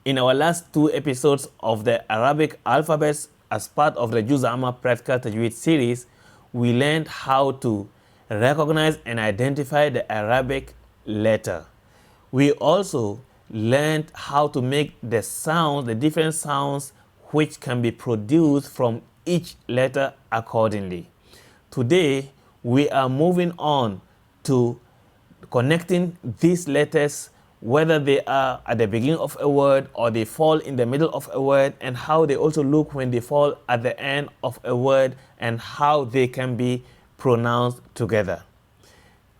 In our last two episodes of the Arabic alphabets as part of the Juz Amma Practical Tajwid series, we learned how to recognize and identify the Arabic letter. We also learned how to make the sounds, the different sounds which can be produced from each letter accordingly. Today, we are moving on to connecting these letters, whether they are at the beginning of a word or they fall in the middle of a word, and how they also look when they fall at the end of a word, and how they can be pronounced together.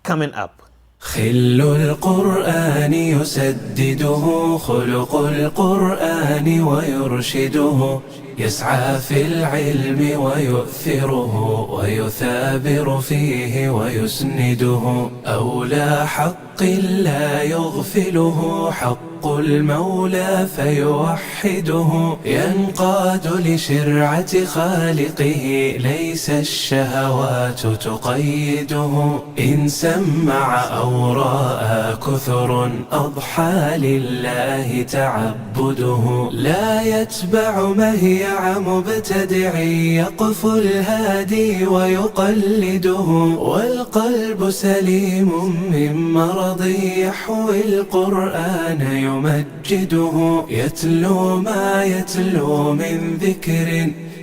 Coming up. خل القرآن يسدده خلق القرآن ويرشده يسعى في العلم ويؤثره ويثابر فيه ويسنده أولى حق لا يغفله حق المولى فيوحده ينقاد لشرعة خالقه ليس الشهوات تقيده إن سمع أو رأى كثر أضحى لله تعبده لا يتبع مهيع مبتدع يقف الهادي ويقلده والقلب سليم من مرض يحوي القرآن يمجده يتلو ما يتلو من ذكر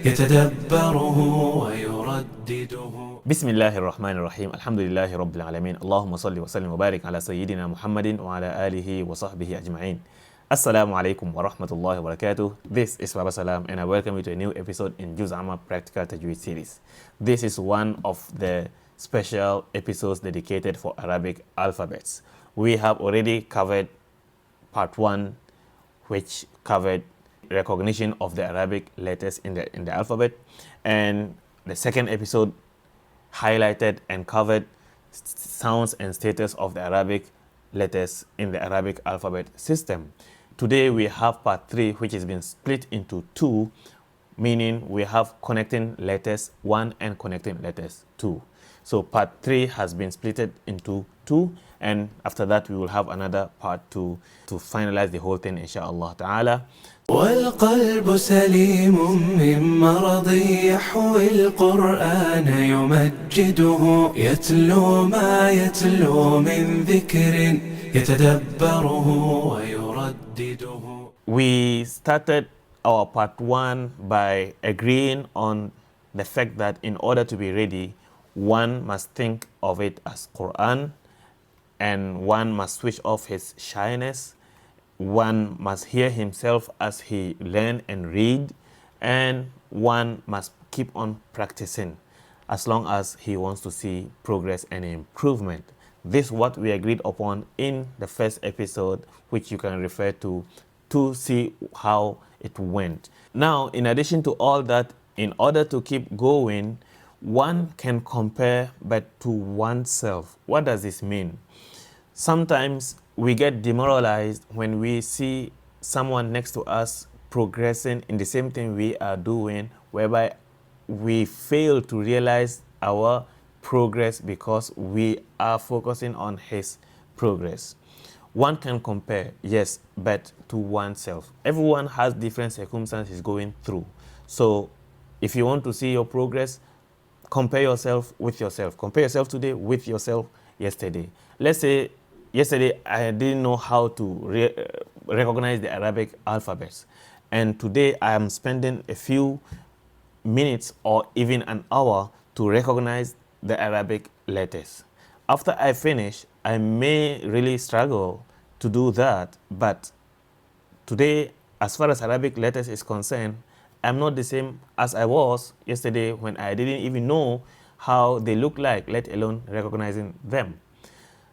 يتدبره ويردده. بسم الله الرحمن الرحيم. الحمد لله رب العالمين. اللهم صل وسلم وبارك على سيدنا محمد وعلى آله وصحبه أجمعين. Assalamu alaikum wa rahmatullahi wa barakatuh. This is Baba Salam and I welcome you to a new episode in Juz Amma Practical Tajwid series. This is one of the special episodes dedicated for Arabic alphabets. We have already covered part 1, which covered recognition of the Arabic letters in the alphabet, and the second episode highlighted and covered sounds and status of the Arabic letters in the Arabic alphabet system. Today we have part 3, which has been split into 2, meaning we have connecting letters 1 and connecting letters 2. So part 3 has been split into 2, and after that we will have another part 2 to finalize the whole thing, inshallah ta'ala. والقلب سليم من مرض يحوي القرآن يمجده يتلو ما يتلو من ذكر يتدبره ويردده. We started our part 1 by agreeing on the fact that in order to be ready, one must think of it as Qur'an, and one must switch off his shyness. One must hear himself as he learn and read, and one must keep on practicing as long as he wants to see progress and improvement. This is what we agreed upon in the first episode, which you can refer to see how it went. Now, in addition to all that, in order to keep going, one can compare but to oneself. What does this mean? Sometimes we get demoralized when we see someone next to us progressing in the same thing we are doing, whereby we fail to realize our progress because we are focusing on his progress. One can compare, yes, but to oneself. Everyone has different circumstances going through. So if you want to see your progress, compare yourself with yourself. Compare yourself today with yourself yesterday. Let's say yesterday I didn't know how to recognize the Arabic alphabets, and today I am spending a few minutes or even an hour to recognize the Arabic letters. After I finish, I may really struggle to do that, but today, as far as Arabic letters is concerned, I'm not the same as I was yesterday when I didn't even know how they look like, let alone recognizing them.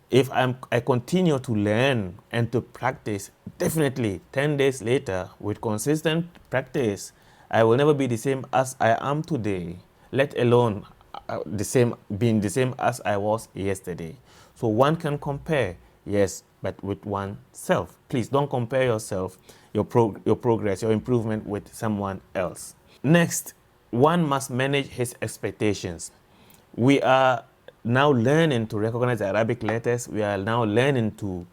If I continue to learn and to practice, definitely 10 days later, with consistent practice, I will never be the same as I am today, let alone being the same as I was yesterday. So one can compare, yes, but with oneself. Please don't compare yourself, your progress, your improvement with someone else. Next, one must manage his expectations. We are now learning to recognize the Arabic letters. We are now learning to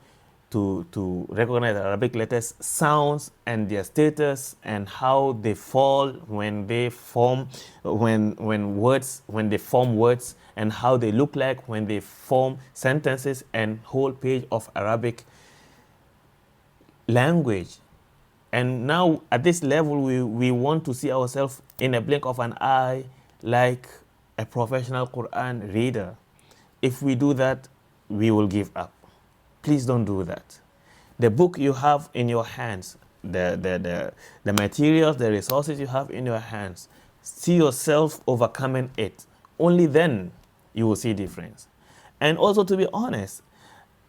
to recognize Arabic letters, sounds and their status, and how they fall when they form when they form words, and how they look like when they form sentences and whole page of Arabic language. And now at this level, we want to see ourselves in a blink of an eye like a professional Quran reader. If we do that, we will give up. Please don't do that. The book you have in your hands, the materials, the resources you have in your hands, see yourself overcoming it. Only then you will see difference. And also, to be honest,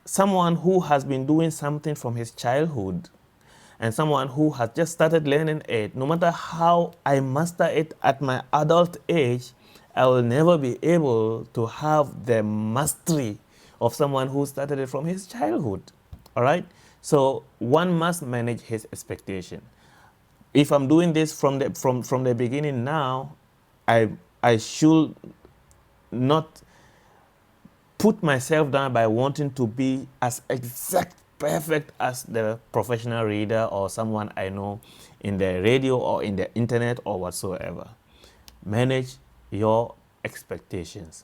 someone who has been doing something from his childhood and someone who has just started learning it, no matter how I master it at my adult age, I will never be able to have the mastery of someone who started it from his childhood. All right? So one must manage his expectation. If I'm doing this from the beginning now, I should not put myself down by wanting to be as exact, perfect as the professional reader or someone I know in the radio or in the internet or whatsoever. Manage your expectations.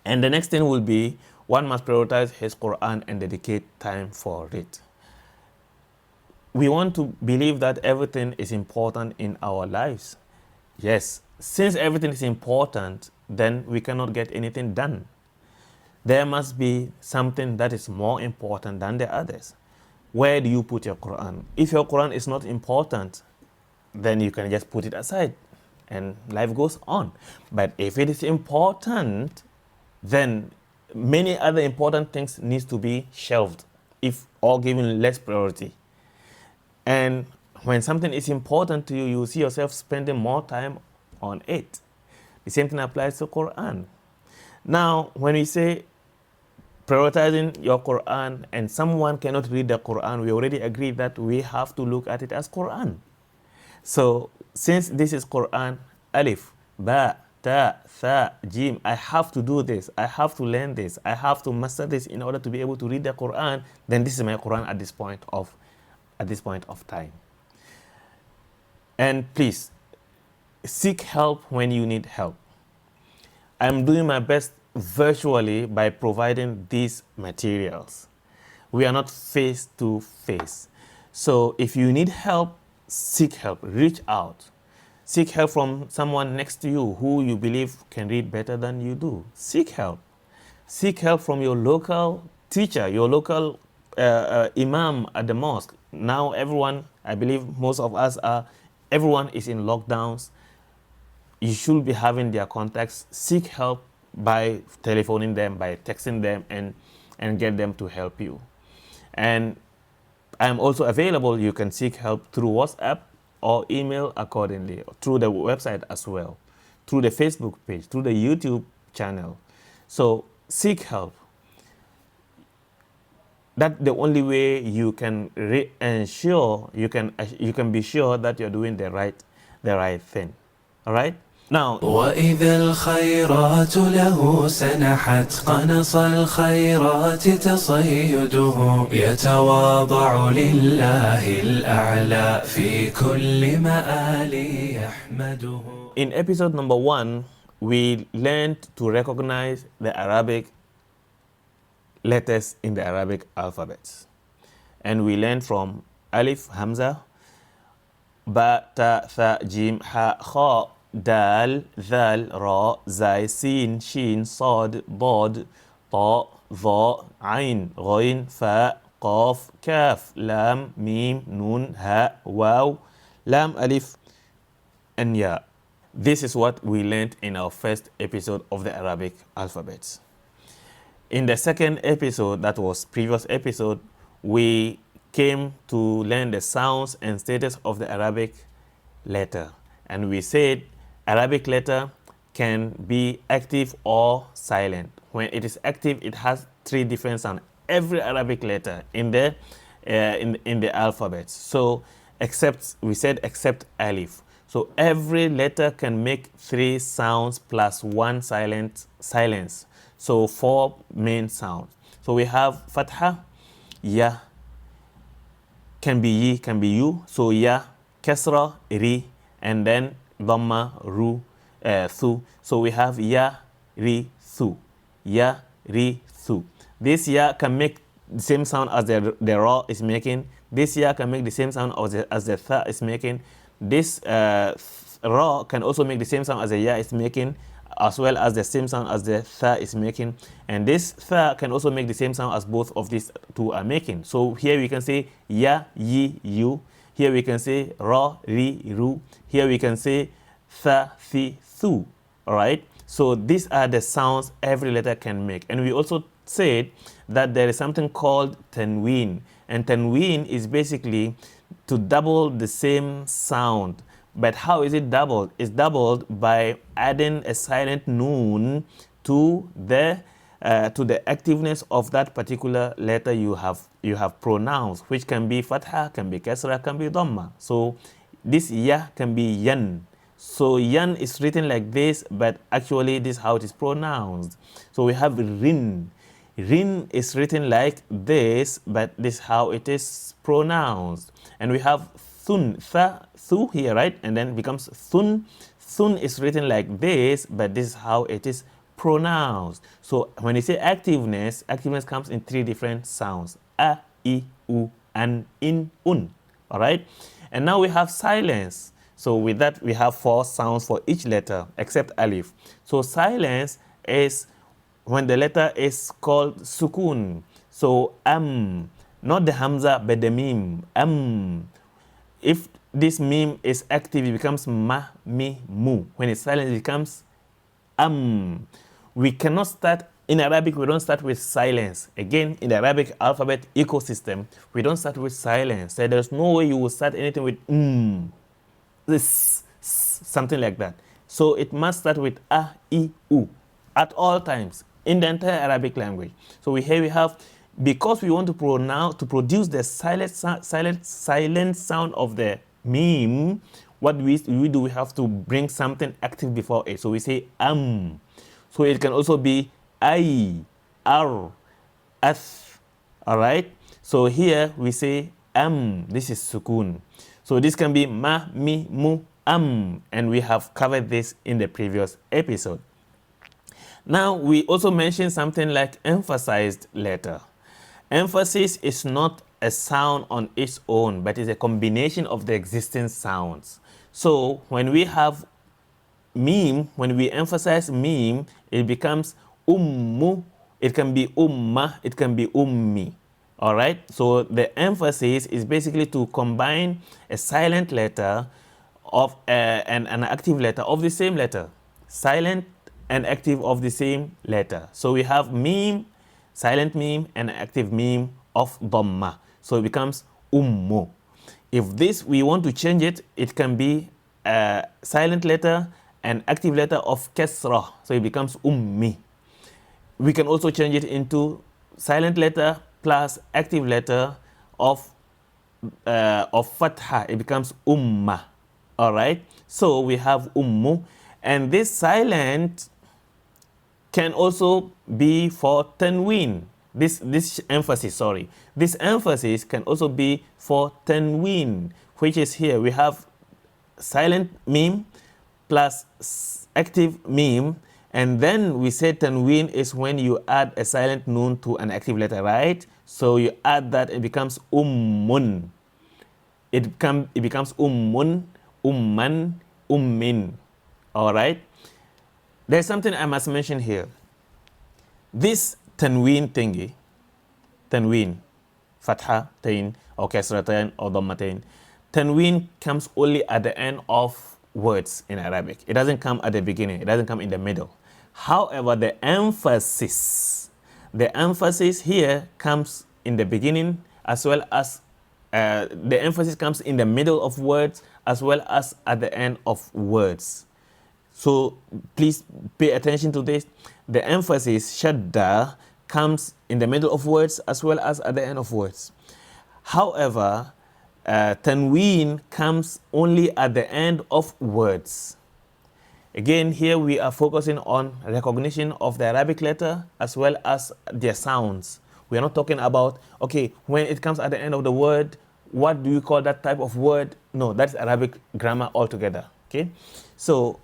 And the next thing will be, one must prioritize his Quran and dedicate time for it. We want to believe that everything is important in our lives. Yes, since everything is important, then we cannot get anything done. There must be something that is more important than the others. Where do you put your Quran? If your Quran is not important, then you can just put it aside and life goes on. But if it is important, then many other important things need to be shelved, if or given less priority. And when something is important to you, you see yourself spending more time on it. The same thing applies to Quran. Now, when we say prioritizing your Quran and someone cannot read the Quran, we already agreed that we have to look at it as Quran. So since this is Quran, Alif, Ba, Ta, Tha, Jim, I have to do this, I have to learn this, I have to master this in order to be able to read the Quran, then this is my Quran at this point of time. And please, seek help when you need help. I'm doing my best virtually by providing these materials. We are not face to face. So if you need help, seek help, reach out. Seek help from someone next to you who you believe can read better than you do. Seek help. Seek help from your local teacher, your local imam at the mosque. Now everyone, I believe most of us are, everyone is in lockdowns. You should be having their contacts. Seek help by telephoning them, by texting them, and get them to help you. And I'm also available. You can seek help through WhatsApp or email accordingly, through the website as well, through the Facebook page, through the YouTube channel. So seek help. That's the only way you can ensure, you can be sure that you're doing the right thing. All right? Now, وإذا الخيرات له سنحت قنص الخيرات تصيده يتواضع لله الأعلى في كل مآل يحمده. in episode number 1, we learned to recognize the Arabic letters in the Arabic alphabet. And we learned from Alif, Hamza, Ba, Ta, Tha, Jim, Ha, Kha, Dal, Dhal, Ra, Zai, Sin, Shin, Sad, Dad, Ta, Dha, Ain, Ghain, Fa, Qaf, Kaf, Lam, Mim, Nun, Ha, Waw, Lam, Alif, and Ya. This is what we learned in our first episode of the Arabic alphabet. In the second episode, that was previous episode, we came to learn the sounds and status of the Arabic letter. And we said Arabic letter can be active or silent. When it is active, it has 3 different sounds. Every Arabic letter in the alphabet. So we said except Alif. So every letter can make 3 sounds plus 1 silence. So 4 main sounds. So we have Fatha, ya, can be yi, can be you. So ya, kasra, ri, and then dhamma, ru, thu. So we have ya, ri, thu. Ya, ri, thu. This ya can make the same sound as the ra is making. This ya can make the same sound as the tha is making. This ra can also make the same sound as the ya is making, as well as the same sound as the tha is making. And this tha can also make the same sound as both of these two are making. So here we can say ya, yi, you. Here we can say ra, ri, ru. Here we can say tha, thi, thu. All right. So these are the sounds every letter can make. And we also said that there is something called tanween. And tanween is basically to double the same sound. But how is it doubled? It's doubled by adding a silent noon to the activeness of that particular letter you have pronounced, which can be fatha, can be kasra, can be dhamma. So this ya can be yan. So yan is written like this, but actually this is how it is pronounced. So we have rin. Rin is written like this, but this is how it is pronounced. And we have thun, tha, thu here, right? And then it becomes thun. Thun is written like this, but this is how it is pronounced. So when you say activeness, activeness comes in three different sounds. A, I, U, and in, un. All right? And now we have silence. So with that, we have 4 sounds for each letter, except alif. So silence is when the letter is called sukun. So not the hamza, but the mim. If this mim is active, it becomes ma, mi, mu. When it's silent, it becomes We cannot start, in Arabic, we don't start with silence. Again, in the Arabic alphabet ecosystem, we don't start with silence. So there's no way you will start anything with this, something like that. So it must start with a, I, u at all times in the entire Arabic language. So here we have, because we want to produce the silent sound of the meme, what we do, we have to bring something active before it. So we say So it can also be I, ar, ath. All right. So here we say This is sukun. So this can be ma, mi, mu, and we have covered this in the previous episode. Now we also mentioned something like emphasized letter. Emphasis is not a sound on its own, but is a combination of the existing sounds. So when we have meme, when we emphasize meme, it becomes ummu, it can be umma, it can be ummi. All right, so the emphasis is basically to combine a silent letter of and an active letter of the same letter. Silent and active of the same letter. So we have meme, silent meme, and active meme of dhamma. So it becomes ummu. If this, we want to change it, it can be a silent letter and active letter of kasra. So it becomes ummi. We can also change it into silent letter plus active letter of fatha. It becomes umma. All right. So we have ummu, and this silent can also be for tanween. This emphasis can also be for tanween, which is here. We have silent meme plus active meme, and then we say tanween is when you add a silent noon to an active letter, right? So you add that, it becomes ummun. It becomes ummun, umman, ummin. All right. There's something I must mention here. This tanween thingy, tanween, fatha, tain, or kasratain, or dhammatain, tanween comes only at the end of words in Arabic. It doesn't come at the beginning. It doesn't come in the middle. However, the emphasis here comes in the beginning, as well as the emphasis comes in the middle of words, as well as at the end of words. So please pay attention to this. The emphasis, shadda, comes in the middle of words as well as at the end of words. However, tanween comes only at the end of words. Again, here we are focusing on recognition of the Arabic letter as well as their sounds. We are not talking about, okay, when it comes at the end of the word, what do you call that type of word? No, that's Arabic grammar altogether, okay? So,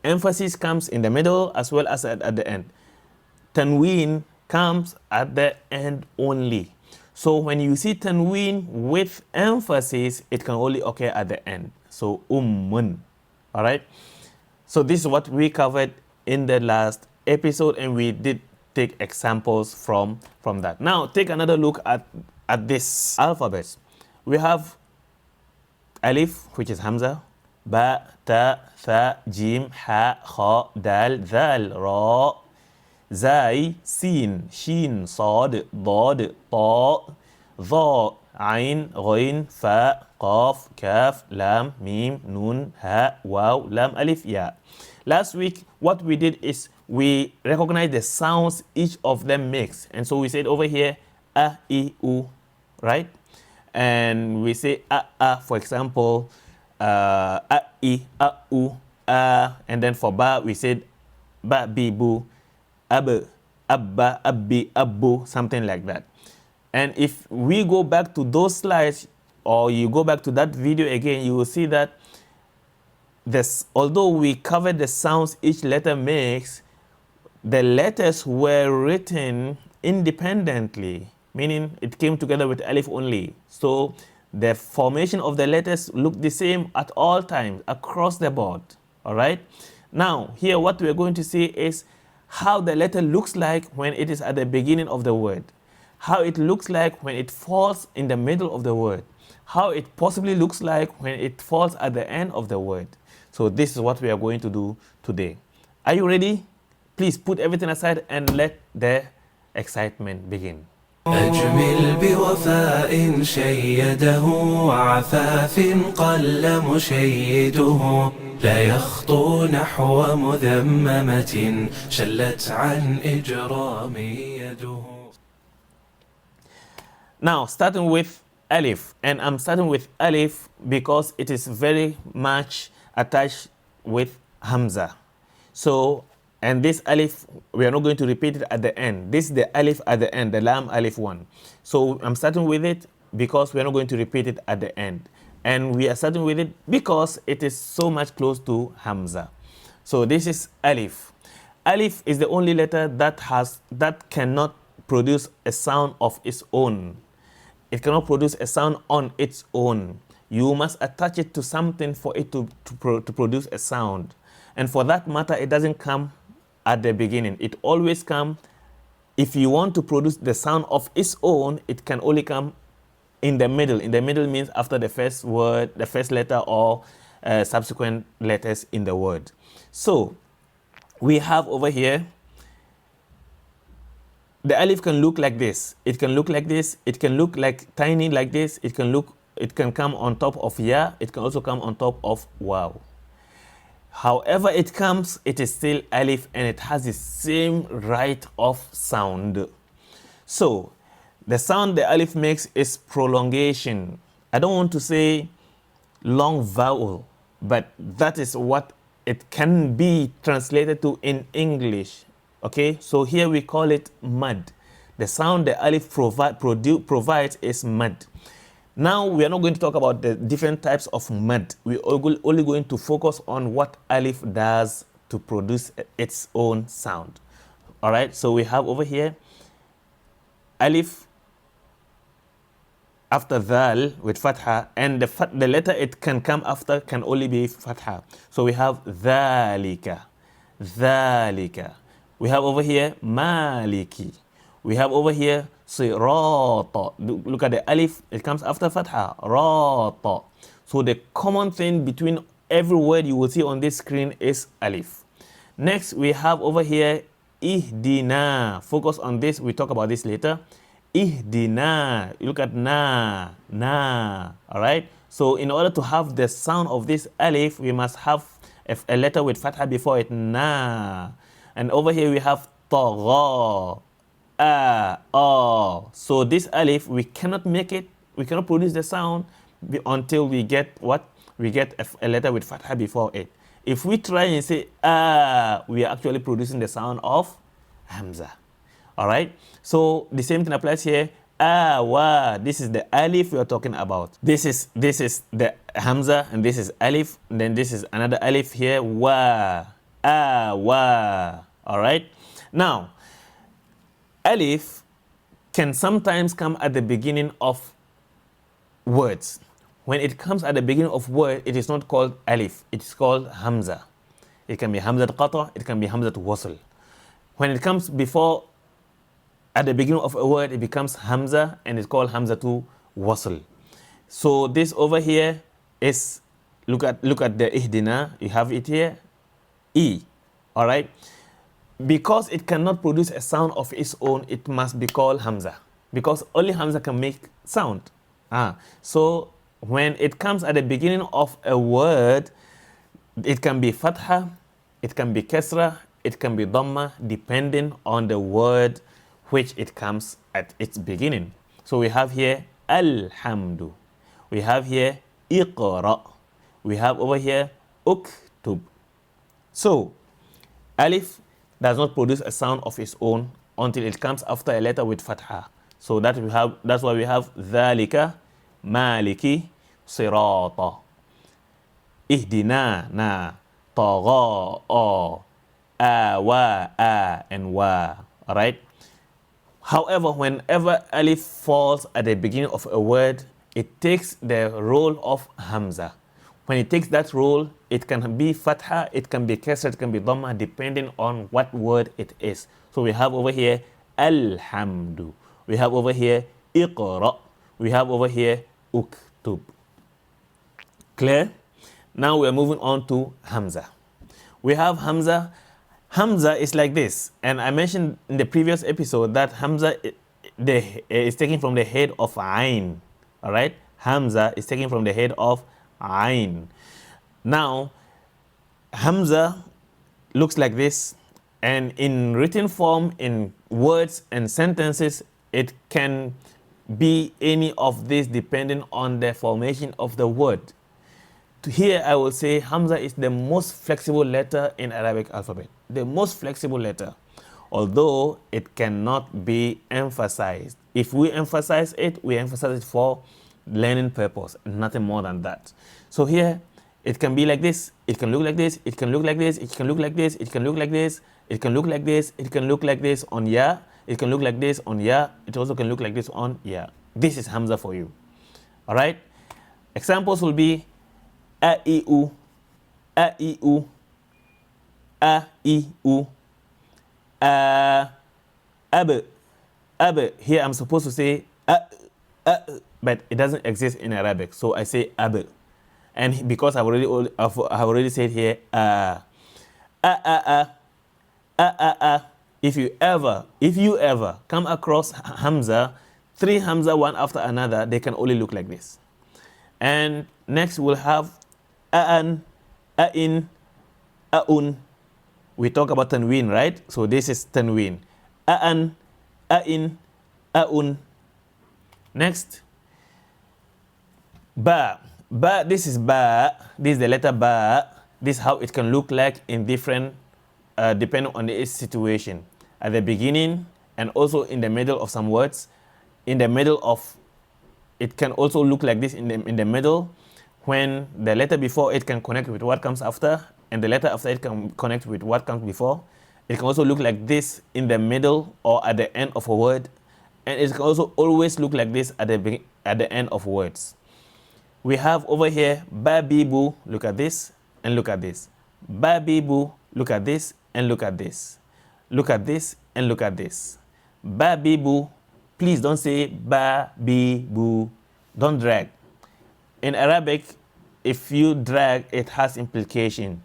emphasis comes in the middle as well as at the end. Tanween comes at the end only. So when you see tanween with emphasis, it can only occur at the end. So ummun, all right? So this is what we covered in the last episode, and we did take examples from that. Now take another look at this alphabet. We have alif, which is Hamza, ba, ta, tha, jim, ha, kha, dal, dhal, ra, zai, sin, shin, sad, dad, ta, dha, ain, ghain, fa, qaf, kaf, lam, mim, nun, ha, waw, lam, alif, ya. Last week, what we did is we recognized the sounds each of them makes. And so we said over here, a, I, u, right? And we say a, for example, a, I, a, u, a. And then for ba, we said ba, bi, bu, ab, abba, abbi, abbu, something like that. And if we go back to those slides, or you go back to that video again, you will see that although we covered the sounds each letter makes, the letters were written independently, meaning it came together with alif only. So the formation of the letters look the same at all times across the board. All right. Now here what we're going to see is how the letter looks like when it is at the beginning of the word, how it looks like when it falls in the middle of the word, how it possibly looks like when it falls at the end of the word. So this is what we are going to do today. Are you ready? Please put everything aside and let the excitement begin. أجمل بوفاء شيده وعفاف قل مشيده لا يخطو نحو مذممة شلت عن إجرام يده. Now starting with alif, and I'm starting with alif because it is very much attached with Hamza. So, and this alif, we are not going to repeat it at the end. This is the alif at the end, the lam alif one. So I'm starting with it because we are not going to repeat it at the end. And we are starting with it because it is so much close to Hamza. So this is alif. Alif is the only letter that cannot produce a sound of its own. It cannot produce a sound on its own. You must attach it to something for it to produce a sound. And for that matter, it doesn't come at the beginning. It always comes, if you want to produce the sound of its own, it can only come in the middle. In the middle means after the first word, the first letter, or subsequent letters in the word. So we have over here, the alif can look like this. It can look like this. It can look like tiny like this. It can come on top of ya. It can also come on top of waw. However it comes, it is still alif, and it has the same right of sound. So the sound the alif makes is prolongation. I don't want to say long vowel, but that is what it can be translated to in English. Okay, so here we call it mud. The sound the alif provides is mud. Now we are not going to talk about the different types of mud. We are only going to focus on what alif does to produce its own sound. All right, so we have over here alif after dhal with fatha, and the letter it can come after can only be fatha. So we have dhalika, dhalika. We have over here maliki. We have over here sirata. Look at the alif, it comes after fatha, rata. So the common thing between every word you will see on this screen is alif. Next we have over here ihdina. Focus on this, we talk about this later. Ihdina, you look at na, all right? So in order to have the sound of this alif, we must have a letter with fatha before it, na. And over here we have tagha, So this alif, we cannot make it, we cannot produce the sound until we get what? We get a letter with fatha before it. If we try and say we are actually producing the sound of Hamza. All right. So the same thing applies here. Awa. This is the alif we are talking about. This is the Hamza, and this is alif. And then this is another alif here. Wa. Awa. All right. Now, alif can sometimes come at the beginning of words. When it comes at the beginning of word, it is not called alif. It is called Hamza. It can be Hamza al-Qata. It can be Hamza al-Wasl. When it comes before, at the beginning of a word, it becomes Hamza, and it's called Hamza to Wasl. So this over here is, look at the ihdina. You have it here, E. All right. Because it cannot produce a sound of its own, it must be called Hamza. Because only Hamza can make sound. So when it comes at the beginning of a word, it can be Fatha, it can be Kasra, it can be Dhamma, depending on the word which it comes at its beginning. So we have here Alhamdu. We have here Iqra. We have over here Uktub. So Alif does not produce a sound of its own until it comes after a letter with Fatha. So that's why we have Dhalika, Maliki, Sirata, Ihdina, na, Tagha, Awa, and Wa. All right. However, whenever alif falls at the beginning of a word, it takes the role of Hamza. When it takes that role, it can be Fatha, it can be Kasra, it can be Dhamma, depending on what word it is. So we have over here Alhamdu. We have over here Iqra. We have over here Uktub. Clear? Now we are moving on to Hamza. We have Hamza. Hamza is like this. And I mentioned in the previous episode that Hamza is taken from the head of Ain. All right? Hamza is taken from the head of Ain. Now, Hamza looks like this. And in written form, in words and sentences, it can be any of these depending on the formation of the word. Here I will say Hamza is the most flexible letter in Arabic alphabet. The most flexible letter, although it cannot be emphasized. If we emphasize it, we emphasize it for learning purpose, nothing more than that. So here it can be like this, it can look like this, it can look like this, it can look like this, it can look like this, it can look like this, it can look like this on ya, it can look like this on ya, it also can look like this on ya. This is Hamza for you. All right. Examples will be a, I, U, a, I, U, a, I, U, ab. Here I'm supposed to say but it doesn't exist in Arabic, so I say ab. And because I've already said here if you ever come across Hamza, three Hamza one after another, they can only look like this. And next we'll have A'an, A'in, A'un. We talk about Tanween, right? So this is Tanween. A'an, A'in, A'un. Next, Ba. Ba, this is Ba. This is the letter Ba. This is how it can look like in different, depending on its situation. At the beginning and also in the middle of some words. In the middle of, it can also look like this in the middle, when the letter before it can connect with what comes after, and the letter after it can connect with what comes before. It can also look like this in the middle or at the end of a word, and it can also always look like this at the end of words. We have over here Babibu, look at this and look at this. Babibu, look at this and look at this. Look at this and look at this. Babibu, please don't say Babibu, don't drag. In Arabic, if you drag, it has implication.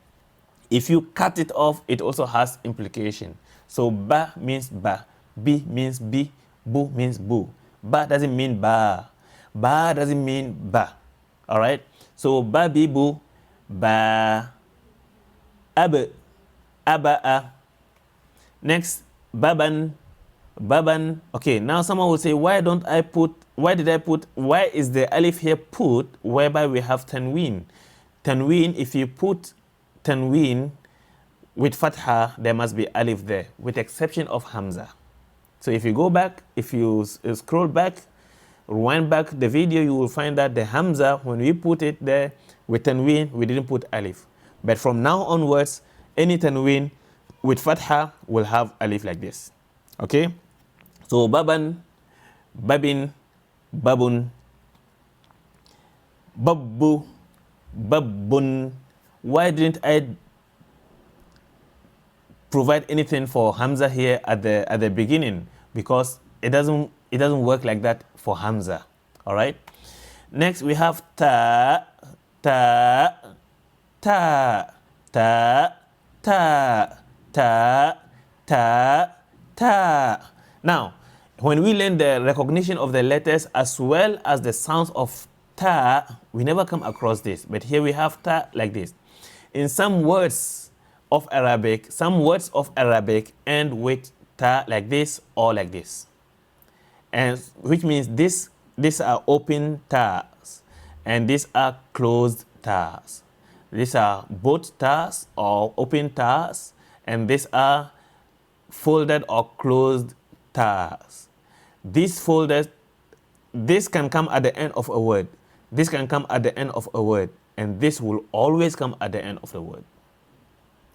If you cut it off, it also has implication. So ba means ba, bi means bi, bu means bu. Ba doesn't mean ba. Ba doesn't mean ba. All right? So ba bi bu, ba, ab, aba'a. Next, baban, baban. Okay, now someone will say, why is the alif here put whereby we have tanween? Tanween, if you put tanween with fatha, there must be alif there, with exception of Hamza. So if you go back, if you scroll back, rewind back the video, you will find that the Hamza, when we put it there with tanween, we didn't put alif. But from now onwards, any tanween with fatha will have alif like this. Okay? So baban, babin, babun, babbu, babbun. Why didn't I provide anything for Hamza here at the beginning? Because it doesn't work like that for Hamza. All right. Next we have ta, ta, ta, ta, ta, ta, ta, ta. Now, when we learn the recognition of the letters as well as the sounds of ta, we never come across this. But here we have ta like this. In some words of Arabic, end with ta like this or like this, and which means these are open tas and these are closed tas. These are both tas or open tas, and these are folded or closed tas. These folded, this can come at the end of a word. This can come at the end of a word, and this will always come at the end of a word.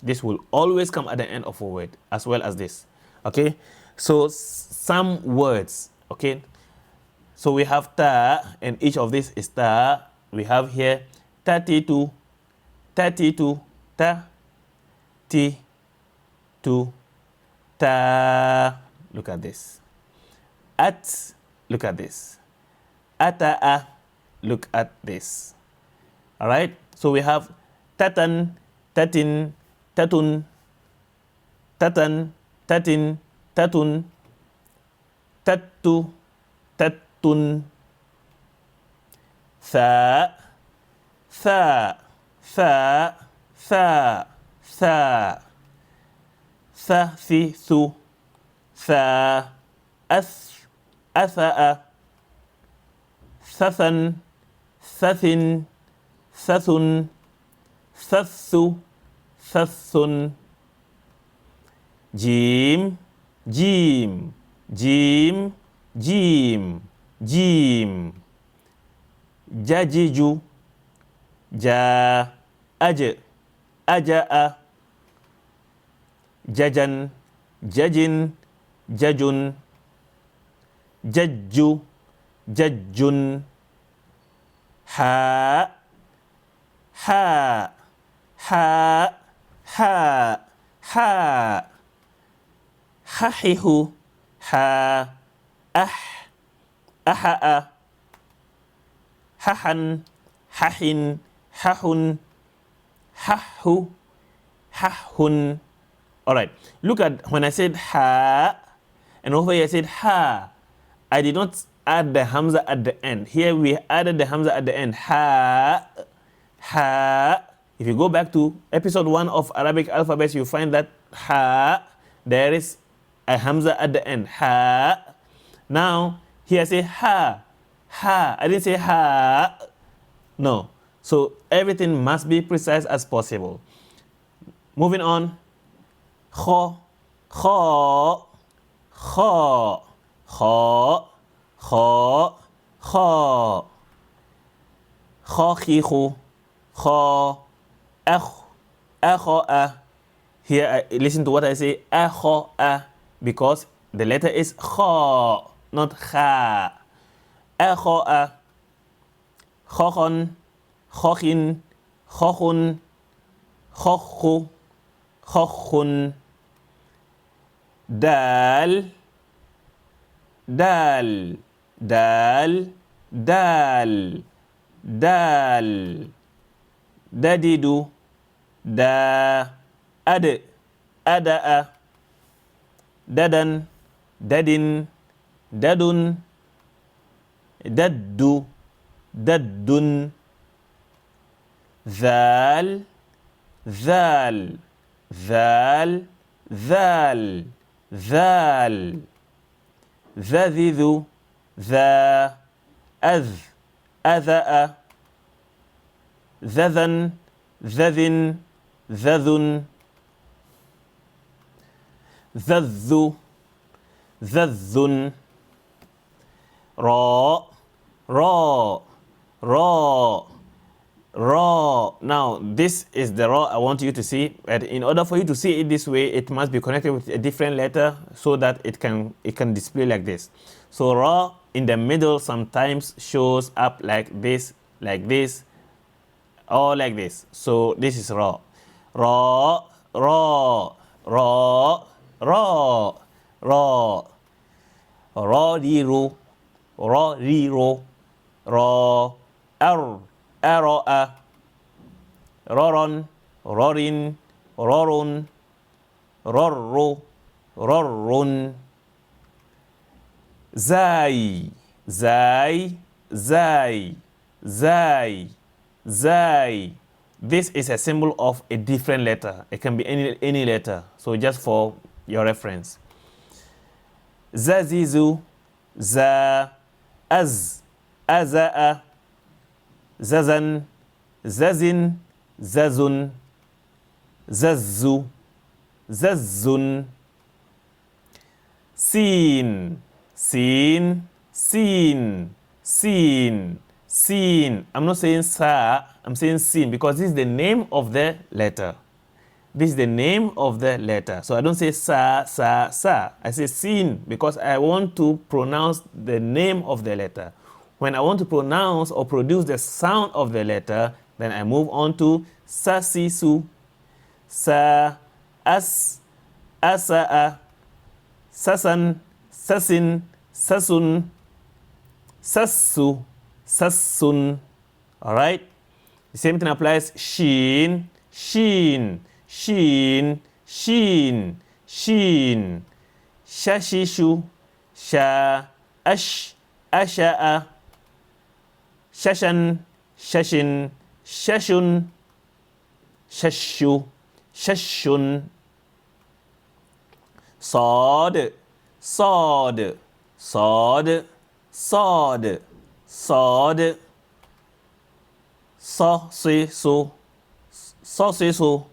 This will always come at the end of a word, as well as this. Okay? So some words, okay? So we have ta, and each of these is ta. We have here 32, 32, ta, ti, tu, ta. Look at this. At, look at this. Ata'a, look at this. All right? So we have tatan, tatin, tatun, tatan, tatin, tatun, tattu, tattun, tha, tha, tha, tha, tha, tha, thi, thu, tha, ath, atha'a, thathan, thathin, thathun, thathu, thathun, jim, jim, jim, jim, jim, jajiju, ja, aj, aja'a, jajan, jajin, jajun, jajju, jajjun, ha, ha, ha, ha, ha, hahihu, ha, aha'a, hahan, hahin, hahun, hahu, hahun. All right. Look at when I said ha, and over here I said ha. I did not add the Hamza at the end. Here we added the Hamza at the end. Ha, ha. If you go back to episode 1 of Arabic alphabets, you find that ha, there is a Hamza at the end. Ha. Now, here I say ha, ha. I didn't say ha. No. So everything must be precise as possible. Moving on. Kho, kho, kho, kho, kho, kho, khakhihu, kho, akho'a. Here, listen to what I say, akho'a, because the letter is kho, not kha. Akho'a, khokhon, khokhin, khokhun, khokhu, khokhun. Dal, dal, dal, dal, dal, dadidu, da, ad, ada'a, dadan, dadin, dadun, daddu, daddun, zal, zal, zal, zal, zal, ذذذ, ذا, أذ, أذأ, ذذن, ذذن, ذذن, ذذ, Zazzun. Ra, ra, ra, ra. Now, this is the ra I want you to see. But in order for you to see it this way, it must be connected with a different letter so that it can display like this. So ra in the middle sometimes shows up like this, or like this. So this is ra. Ra, ra, ra, ra, ra. Ra, di, ro. Ra, ri, ro. Ra, ar, ara, raron, rorin, rorun, rorro, rorrun. Zai, zai, zai, zai, zai. This is a symbol of a different letter. It can be any letter. So just for your reference. Zazizu, za, az, aza'a, zazan, zazin, zazun, zazzu, zazzun. Sin, sin, sin, sin, sin. I'm not saying sa, I'm saying sin because this is the name of the letter. This is the name of the letter. So I don't say sa, sa, sa. I say sin because I want to pronounce the name of the letter. When I want to pronounce or produce the sound of the letter, then I move on to sa, si, su, sa, as, asa'a, sasan, sasin, sasun, sassu, sassun. All right? The same thing applies sheen, sheen, sheen, sheen, sheen. Shashishu, sha, ash, asha'a, shashan, shashin, shashun, shashu, shashun. Sod, sod, sod, sod, sod. Sa, si, su, sa, si, su,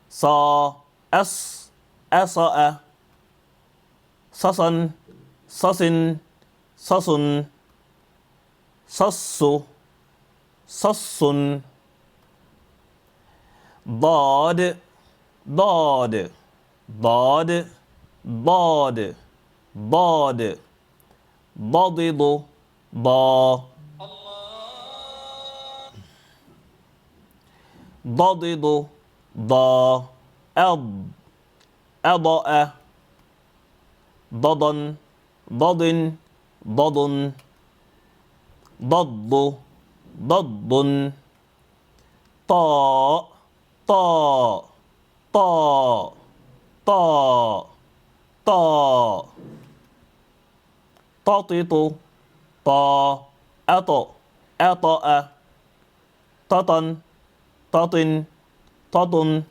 sa, as, asa'a, sasan, sasin, sasun, sassu, sassun. Dad, dad, dad, dad, dad. Dadidu, da. Dadidu, da, ad, ada'a, dadan, dadin, dadun, daddu, daddun. Ta, ta, ta, ta, ta. Tatitu, ta, ato, ata'a, tatan, tatin, tatun,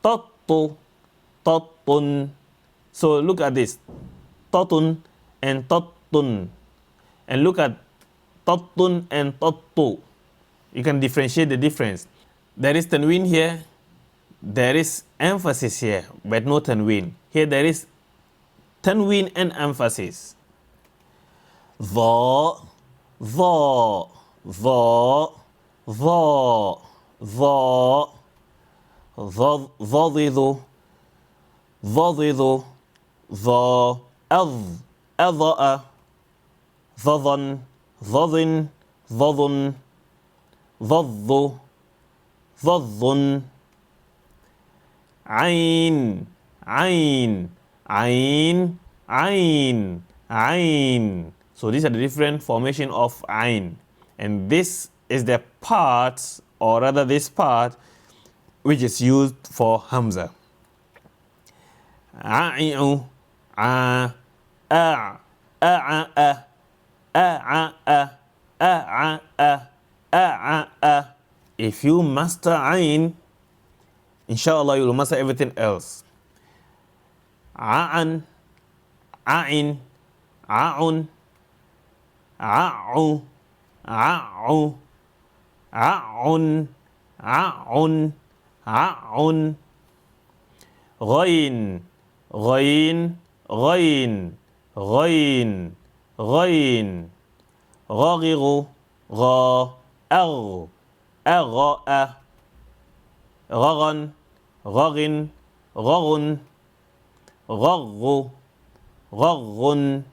tattu, tattun. So look at this, tatun and tattun, and look at tattun and tattu. You can differentiate the difference. There is tanween here, there is emphasis here, but no tanween. Here there is tanween and emphasis. Dha, dha, dha, dha, dha. Dhadidu, dhadidu, dha, adh, adha'a, dhadan, dhadin, dhadun, dhaddu, dhaddun. Ain, ain, ain, ain, ain. So these are the different formation of ain. And this is the part, or rather this part, which is used for Hamza. A'i'u, a, a, a, a. If you master ain, inshallah you will master everything else. A'an, a'in, a'un, a'u, a'u, a'un, a'un, a'un. Ghain, ghain, ghain, غين غين غاغغ غا أغ أغاء غغن غغن غغن غغ غغن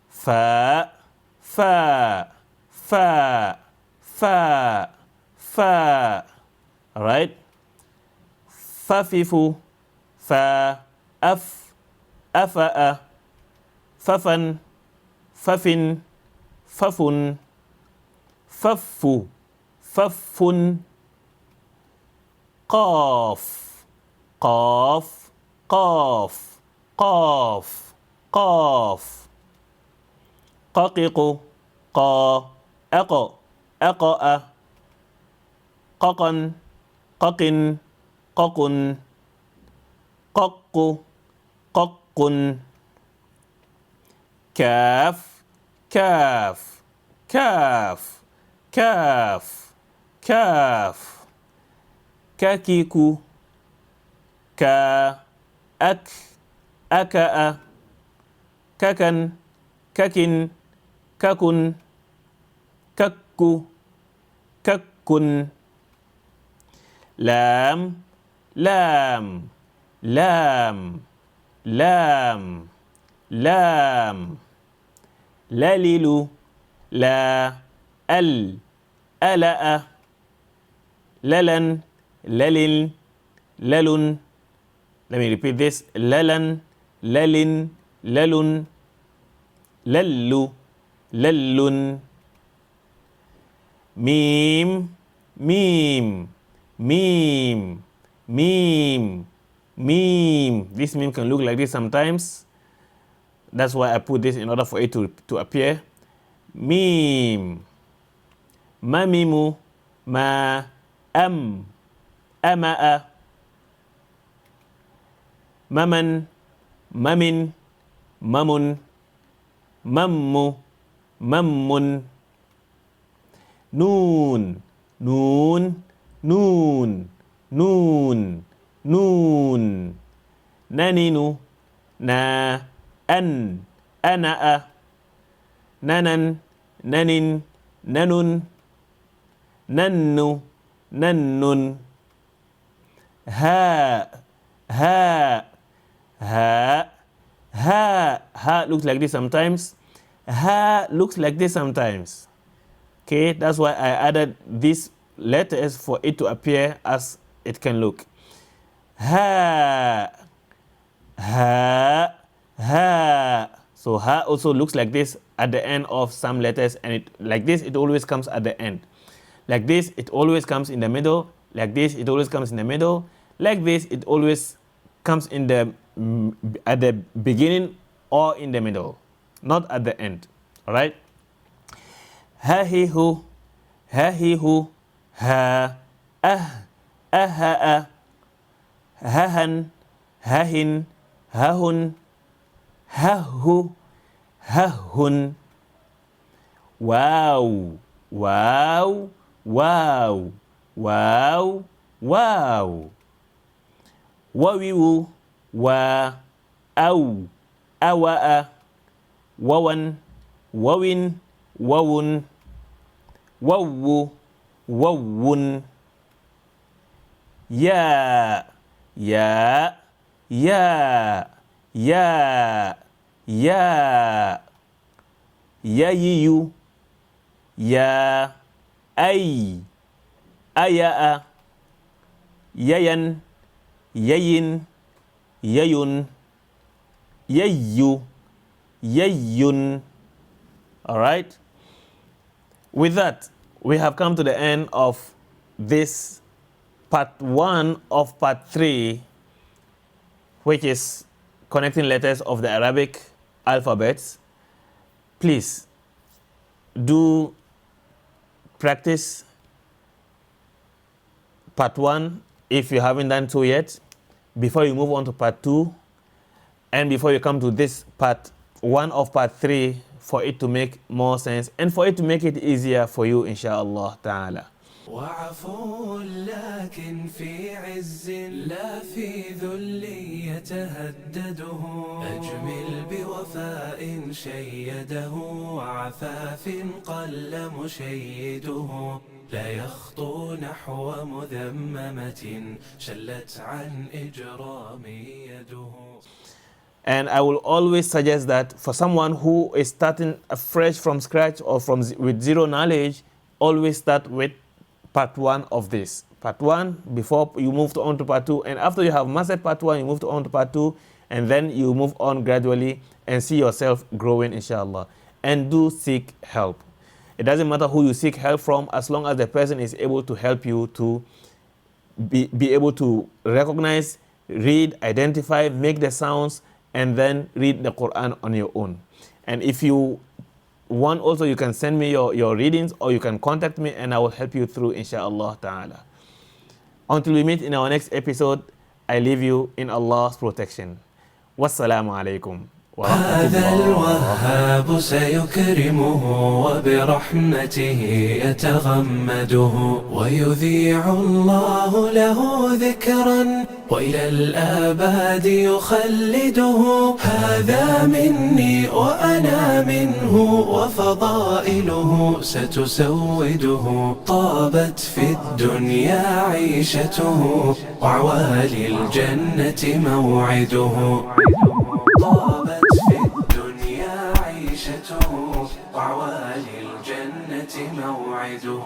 فاء فاء فاء فاء فاء. Right? ففف فا أف أفأ ففن ففن ففن فف فف. قاف قاف قاف قاف قاف. ققق قا أق أقأ ققن ققن ققن قق قق. كاف كاف كاف كاف كاف. كاكيكو كا أك أكأ ككن ككن ككن ككو ككن. لام لام لام لام لام. للل لا ال ألأ للن للل للن. Let me repeat this. للن للن للن للو للن. ميم ميم ميم ميم ميم. This meme can look like this sometimes. That's why I put this in order for it to appear. Meme. Mamimu ma am amaa. Maman mamin mamun mammu mammun. Noon noon noon noon noon. Naninu na an anaa. Nanan nanin nanun nannu nannun. Ha ha ha ha. Ha looks like this sometimes. Ha looks like this sometimes. Okay, that's why I added these letters for it to appear as it can look. Ha ha ha. So ha also looks like this at the end of some letters, and it like this it always comes at the end. Like this it always comes in the middle. Like this it always comes in the middle. Like this it always comes in the at the beginning or in the middle, not at the end. All right. Ha he hu ha ha hahan hahin hahun hahu hahun. Wow wow wow wow wow. Wawiwu wa au awaa wawan wawin wawun wawu wawun. Ya ya ya ya ya. Yayiyu ya ay ayaa yayan yayin yayun yayu yayun. All right. With that, we have come to the end of this part 1 of part 3, which is connecting letters of the Arabic alphabets. Please do practice part 1 if you haven't done so yet, before you move on to part 2, and before you come to this part 1 of part 3, for it to make more sense and for it to make it easier for you, inshallah ta'ala. وعفو لكن في عز لا في ذل يتهدده أجمل بوفاء شيده وعفاف قل مشيده لا يخطو نحو مذممة شلت عن إجرام يده. And I will always suggest that for someone who is starting afresh from scratch or with zero knowledge, always start with part 1 of this. Part 1 before you move on to part 2, and after you have mastered part 1, you move on to part 2, and then you move on gradually and see yourself growing, inshallah. And do seek help. It doesn't matter who you seek help from, as long as the person is able to help you to be able to recognize, read, identify, make the sounds, and then read the Quran on your own. And if you want also, you can send me your readings, or you can contact me and I will help you through, inshallah ta'ala. Until we meet in our next episode, I leave you in Allah's protection. Wassalamu alaikum. هذا الوهاب سيكرمه وبرحمته يتغمده ويذيع الله له ذكرا وإلى الآباد يخلده. هذا مني وأنا منه وفضائله ستسوده. طابت في الدنيا عيشته وعوالي الجنة موعده. طابت في الدنيا عيشته وعوالي الجنة موعده.